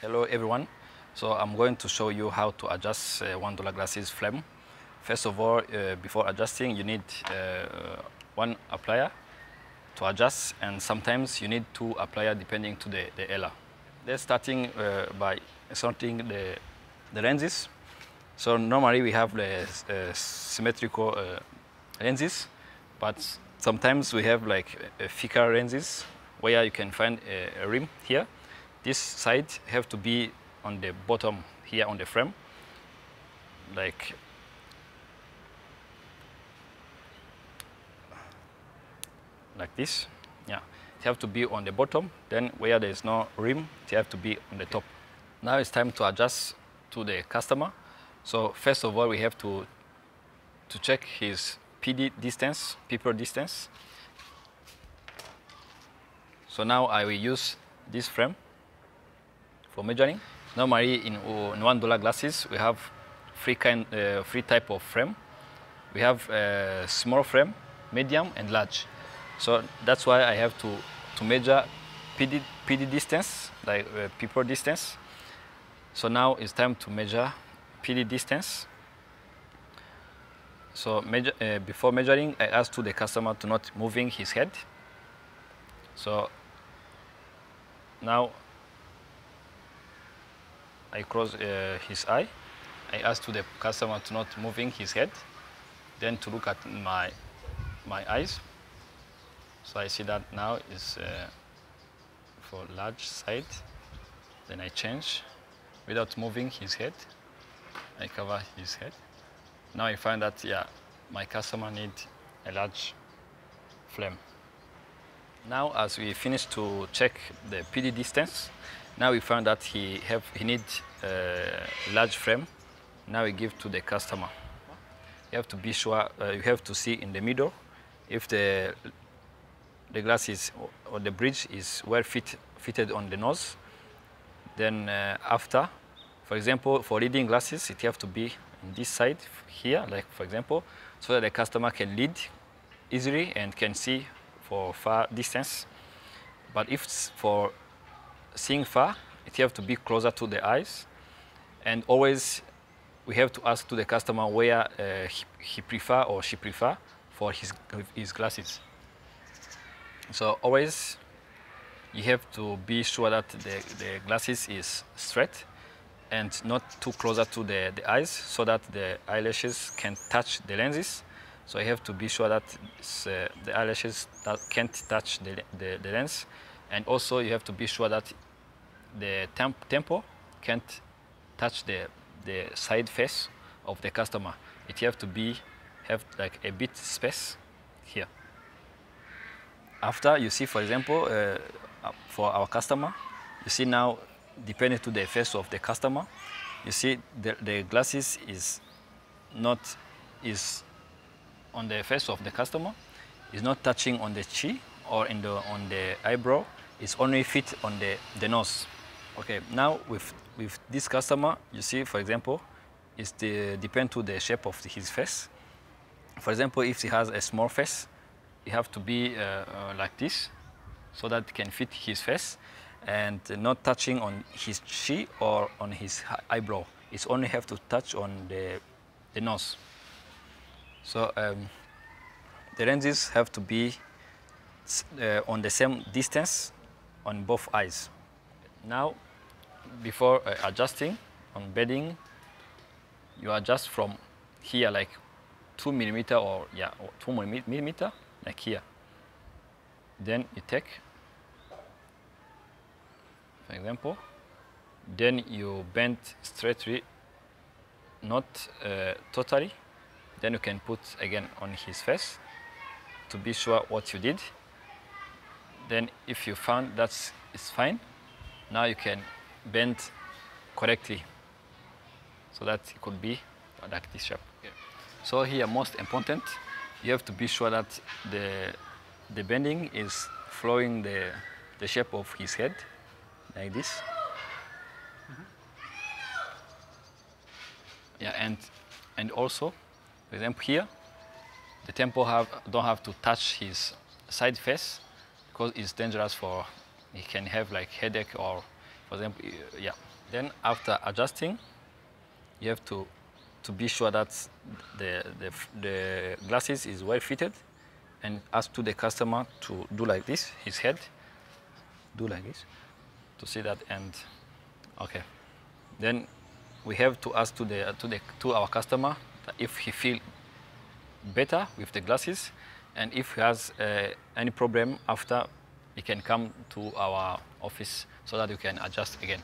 Hello everyone. So I'm going to show you how to adjust $1 glasses frame. First of all, before adjusting, you need one applier to adjust, and sometimes you need two appliers depending to the error. Let's starting by sorting the lenses. So normally we have the symmetrical lenses, but sometimes we have like thicker lenses where you can find a rim here. This side have to be on the bottom here on the frame, like this. Yeah, it have to be on the bottom. Then where there is no rim, it have to be on the top. Now it's time to adjust to the customer. So first of all, we have to check his PD distance, people distance. So now I will use this frame for measuring. Normally in $1 glasses, we have three type of frame. We have a small frame, medium, and large. So that's why I have to measure PD distance, like people distance. So now it's time to measure PD distance. So before measuring, I ask to the customer to not moving his head. So now I close his eye. I ask to the customer to not moving his head, then to look at my eyes. So I see that now is for large side. Then I change without moving his head. I cover his head. Now I find that, yeah, my customer needs a large frame. Now, as we finish to check the PD distance, now we found that he needs a large frame. Now we give to the customer. You have to be sure, you have to see in the middle if the glass or the bridge is well fitted on the nose. Then after, for example, for reading glasses, it have to be on this side here, like for example, so that the customer can read easily and can see for far distance. But if it's for seeing far, it have to be closer to the eyes. And always we have to ask to the customer where he prefer or she prefer for his glasses. So always you have to be sure that the glasses is straight and not too closer to the eyes, so that the eyelashes can touch the lenses. So you have to be sure that the eyelashes can't touch the lens. And also you have to be sure that the tempo can't touch the side face of the customer. It have to have like a bit space here. After, you see, for example, for our customer, you see now, depending to the face of the customer, you see the glasses is on the face of the customer, is not touching on the chin or on the eyebrow. It's only fit on the nose. Okay, now with this customer, you see, for example, it's depend to the shape of his face. For example, if he has a small face, it have to be like this, so that it can fit his face and not touching on his chin or on his eyebrow. It's only have to touch on the nose. So the lenses have to be on the same distance on both eyes. Now, before adjusting on bedding, you adjust from here like 2 millimeter or 2 millimeter, like here. Then you take, for example, then you bend straightly, not totally. Then you can put again on his face to be sure what you did. Then if you found that it's fine, now you can bend correctly, so that it could be like this shape. Yeah. So here, most important, you have to be sure that the bending is following the shape of his head, like this. Mm-hmm. Yeah, and also, for example, here, the tempo don't have to touch his side face, because it's dangerous for, he can have like headache or For example, yeah. Then after adjusting, you have to be sure that the glasses is well fitted, and ask to the customer to do like this, his head, do like this, to see that end. Okay. Then we have to ask to our customer that if he feel better with the glasses, and if he has any problem after, he can come to our office so that we can adjust again.